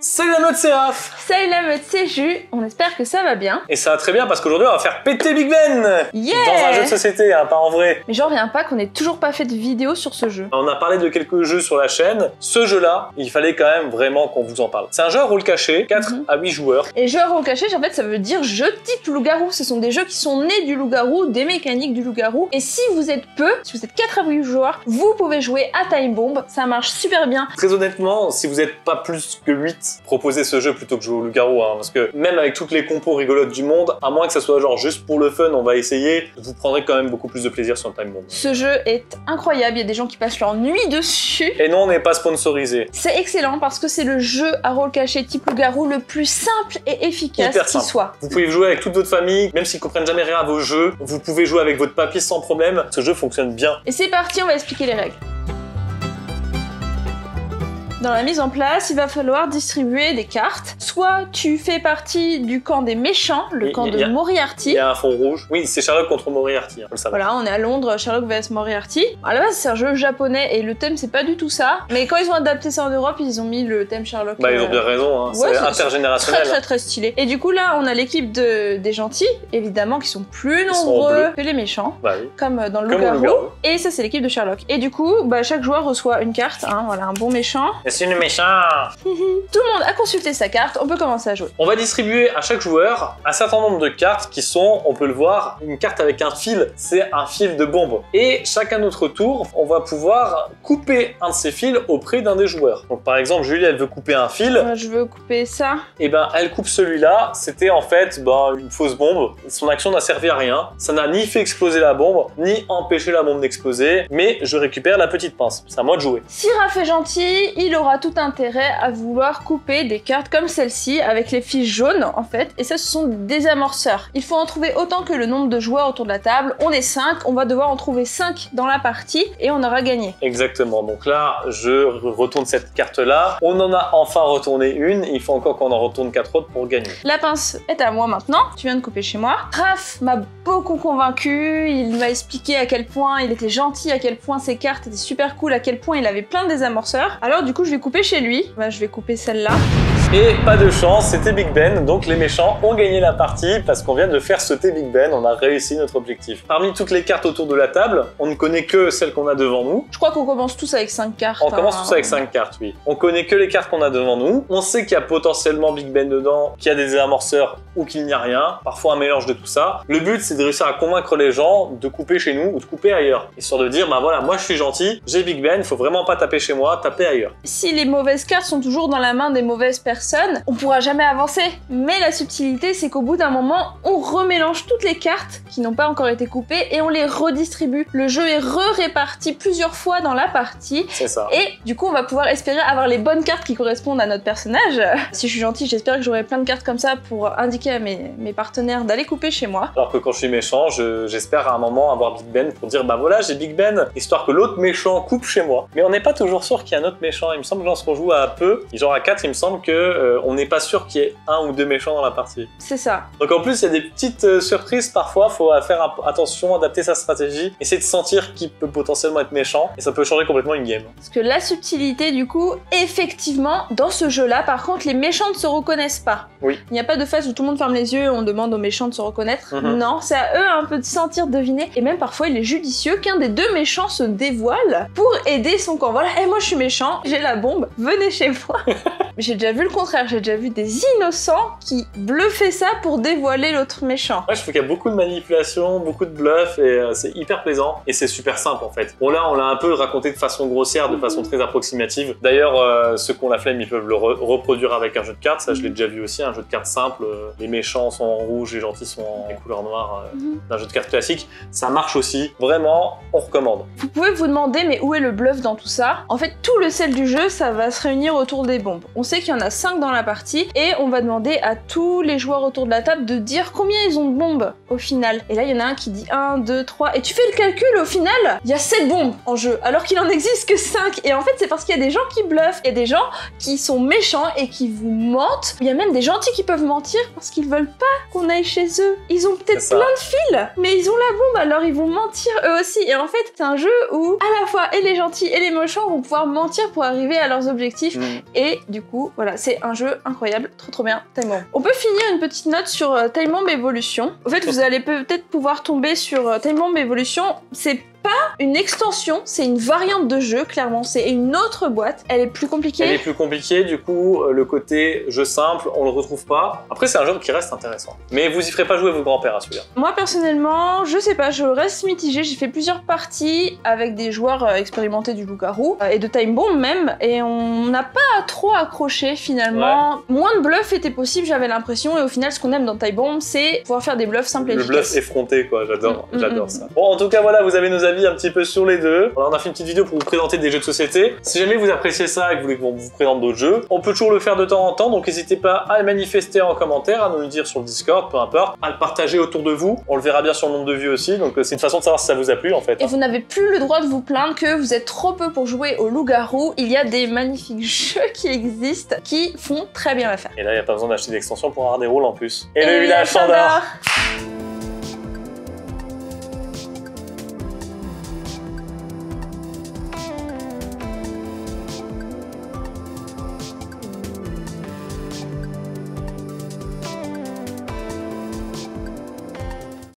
Salut la meute, c'est Raph. Salut la meute, c'est Jus. On espère que ça va bien. Et ça va très bien parce qu'aujourd'hui on va faire péter Big Ben. Yeah. Dans un jeu de société, hein, pas en vrai. Mais j'en reviens pas qu'on ait toujours pas fait de vidéo sur ce jeu. On a parlé de quelques jeux sur la chaîne. Ce jeu-là, il fallait quand même vraiment qu'on vous en parle. C'est un jeu à rôle caché, 4 à 8 joueurs. Et jeu à rôle caché, en fait, ça veut dire jeu type loup-garou. Ce sont des jeux qui sont nés du loup-garou, des mécaniques du loup-garou. Et si vous êtes peu, si vous êtes 4 à 8 joueurs, vous pouvez jouer à Time Bomb. Ça marche super bien. Très honnêtement, si vous n'êtes pas plus que 8, proposez ce jeu plutôt que jouer au loup-garou, hein, parce que même avec toutes les compos rigolotes du monde, à moins que ça soit genre juste pour le fun, on va essayer, vous prendrez quand même beaucoup plus de plaisir sur Time Bomb. Ce jeu est incroyable, il y a des gens qui passent leur nuit dessus. Et non, on n'est pas sponsorisé. C'est excellent parce que c'est le jeu à rôle caché type loup-garou le plus simple et efficace qui soit. Vous pouvez jouer avec toute votre famille, même s'ils comprennent jamais rien à vos jeux, vous pouvez jouer avec votre papy sans problème, ce jeu fonctionne bien. Et c'est parti, on va expliquer les règles. Dans la mise en place, il va falloir distribuer des cartes. Soit tu fais partie du camp des méchants, le camp de Moriarty. Il y a un fond rouge. Oui, c'est Sherlock contre Moriarty, hein, faut le savoir. Voilà, on est à Londres, Sherlock vs Moriarty. À la base, c'est un jeu japonais et le thème, c'est pas du tout ça. Mais quand ils ont adapté ça en Europe, ils ont mis le thème Sherlock. Bah, ils ont bien raison, hein. Ouais, c'est intergénérationnel. Très stylé. Et du coup, là, on a l'équipe des gentils, évidemment, qui sont plus nombreux que les méchants. Bah oui. Comme dans le loup-garou. Et ça, c'est l'équipe de Sherlock. Et du coup, bah, chaque joueur reçoit une carte, hein, voilà, un bon méchant. Et c'est une méchant. Tout le monde a consulté sa carte, on peut commencer à jouer. On va distribuer à chaque joueur un certain nombre de cartes qui sont, on peut le voir, une carte avec un fil, c'est un fil de bombe. Et chacun notre tour, on va pouvoir couper un de ces fils auprès d'un des joueurs. Donc par exemple, Julie, elle veut couper un fil. Moi, je veux couper ça. Et ben, elle coupe celui-là, c'était en fait une fausse bombe. Son action n'a servi à rien. Ça n'a ni fait exploser la bombe, ni empêché la bombe d'exploser. Mais je récupère la petite pince. C'est à moi de jouer. Si Raph est gentil, il aura tout intérêt à vouloir couper des cartes comme celle-ci avec les fiches jaunes en fait, et ça ce sont des amorceurs. Il faut en trouver autant que le nombre de joueurs autour de la table. On est 5, on va devoir en trouver 5 dans la partie et on aura gagné. Exactement, donc là je retourne cette carte là, on en a enfin retourné une, il faut encore qu'on en retourne 4 autres pour gagner. La pince est à moi maintenant, tu viens de couper chez moi. Raph m'a beaucoup convaincu, il m'a expliqué à quel point il était gentil, à quel point ses cartes étaient super cool, à quel point il avait plein de désamorceurs. Alors du coup je vais couper chez lui. Bah, je vais couper celle-là. Et pas de chance, c'était Big Ben, donc les méchants ont gagné la partie parce qu'on vient de faire sauter Big Ben, on a réussi notre objectif. Parmi toutes les cartes autour de la table, on ne connaît que celles qu'on a devant nous. Je crois qu'on commence tous avec 5 cartes. On commence tous avec 5 cartes, oui. On connaît que les cartes qu'on a devant nous. On sait qu'il y a potentiellement Big Ben dedans, qu'il y a des amorceurs ou qu'il n'y a rien. Parfois un mélange de tout ça. Le but, c'est de réussir à convaincre les gens de couper chez nous ou de couper ailleurs. Histoire de dire, bah voilà, moi je suis gentil, j'ai Big Ben, faut vraiment pas taper chez moi, taper ailleurs. Si les mauvaises cartes sont toujours dans la main des mauvaises personnes, on pourra jamais avancer. Mais la subtilité, c'est qu'au bout d'un moment, on remélange toutes les cartes qui n'ont pas encore été coupées et on les redistribue. Le jeu est réparti plusieurs fois dans la partie. C'est ça. Et du coup, on va pouvoir espérer avoir les bonnes cartes qui correspondent à notre personnage. Si je suis gentille, j'espère que j'aurai plein de cartes comme ça pour indiquer à mes partenaires d'aller couper chez moi. Alors que quand je suis méchant, j'espère à un moment avoir Big Ben pour dire bah voilà, j'ai Big Ben, histoire que l'autre méchant coupe chez moi. Mais on n'est pas toujours sûr qu'il y a un autre méchant. Il me semble que lorsqu'on joue à peu, genre à 4, il me semble que on n'est pas sûr qu'il y ait un ou deux méchants dans la partie. C'est ça. Donc en plus, il y a des petites surprises parfois, faut faire attention, adapter sa stratégie, essayer de sentir qui peut potentiellement être méchant, et ça peut changer complètement une game. Parce que la subtilité, du coup, effectivement, dans ce jeu-là, par contre, les méchants ne se reconnaissent pas. Oui. Il n'y a pas de phase où tout le monde ferme les yeux et on demande aux méchants de se reconnaître. Non, c'est à eux un peu de sentir, deviner, et même parfois il est judicieux qu'un des deux méchants se dévoile pour aider son camp. Voilà, et moi je suis méchant, j'ai la bombe, venez chez moi. Mais j'ai déjà vu le contraire, j'ai déjà vu des innocents qui bluffaient ça pour dévoiler l'autre méchant. Ouais, je trouve qu'il y a beaucoup de manipulation, beaucoup de bluff, et c'est hyper plaisant, et c'est super simple en fait. Bon là, on l'a un peu raconté de façon grossière, de façon très approximative. D'ailleurs, ceux qui ont la flemme, ils peuvent le reproduire avec un jeu de cartes, ça je l'ai déjà vu aussi, un jeu de cartes simple, les méchants sont en rouge, les gentils sont en couleur noire, d'un jeu de cartes classique, ça marche aussi, vraiment, on recommande. Vous pouvez vous demander, mais où est le bluff dans tout ça? En fait, tout le sel du jeu, ça va se réunir autour des bombes. On sait qu'il y en a 5 dans la partie, et on va demander à tous les joueurs autour de la table de dire combien ils ont de bombes au final. Et là, il y en a un qui dit 1, 2, 3, et tu fais le calcul, au final, il y a 7 bombes en jeu, alors qu'il en existe que 5. Et en fait, c'est parce qu'il y a des gens qui bluffent, il y a des gens qui sont méchants et qui vous mentent. Il y a même des gentils qui peuvent mentir parce qu'ils veulent pas qu'on aille chez eux. Ils ont peut-être plein de fils, mais ils ont la bombe, alors ils vont mentir eux aussi. Et en fait, c'est un jeu où à la fois et les gentils et les méchants vont pouvoir mentir pour arriver à leurs objectifs. Et du coup, coup, voilà, c'est un jeu incroyable, trop bien, Time Bomb. On peut finir une petite note sur Time Bomb Evolution. En fait, vous allez peut-être pouvoir tomber sur Time Bomb Evolution. C'est pas une extension, c'est une variante de jeu, clairement. C'est une autre boîte. Elle est plus compliquée. Elle est plus compliquée, du coup, le côté jeu simple, on le retrouve pas. Après, c'est un jeu qui reste intéressant. Mais vous y ferez pas jouer vos grands-pères à celui-là. Moi, personnellement, je sais pas, je reste mitigée. J'ai fait plusieurs parties avec des joueurs expérimentés du loup-garou et de Time Bomb même, et on n'a pas trop accroché finalement. Ouais. Moins de bluffs était possible, j'avais l'impression, et au final, ce qu'on aime dans Time Bomb, c'est pouvoir faire des bluffs simples et efficaces. Le bluff effronté, quoi, j'adore ça. Bon, en tout cas, voilà, vous avez nos avis un petit peu sur les deux. Voilà, on a fait une petite vidéo pour vous présenter des jeux de société. Si jamais vous appréciez ça et que vous voulez qu'on vous présente d'autres jeux, on peut toujours le faire de temps en temps, donc n'hésitez pas à le manifester en commentaire, à nous le dire sur le Discord, peu importe, à le partager autour de vous. On le verra bien sur le nombre de vues aussi, donc c'est une façon de savoir si ça vous a plu en fait. Et vous n'avez plus le droit de vous plaindre que vous êtes trop peu pour jouer au loup-garou. Il y a des magnifiques jeux qui existent, qui font très bien l'affaire. Et là, il n'y a pas besoin d'acheter d'extension pour avoir des rôles en plus. Et le village Chandor.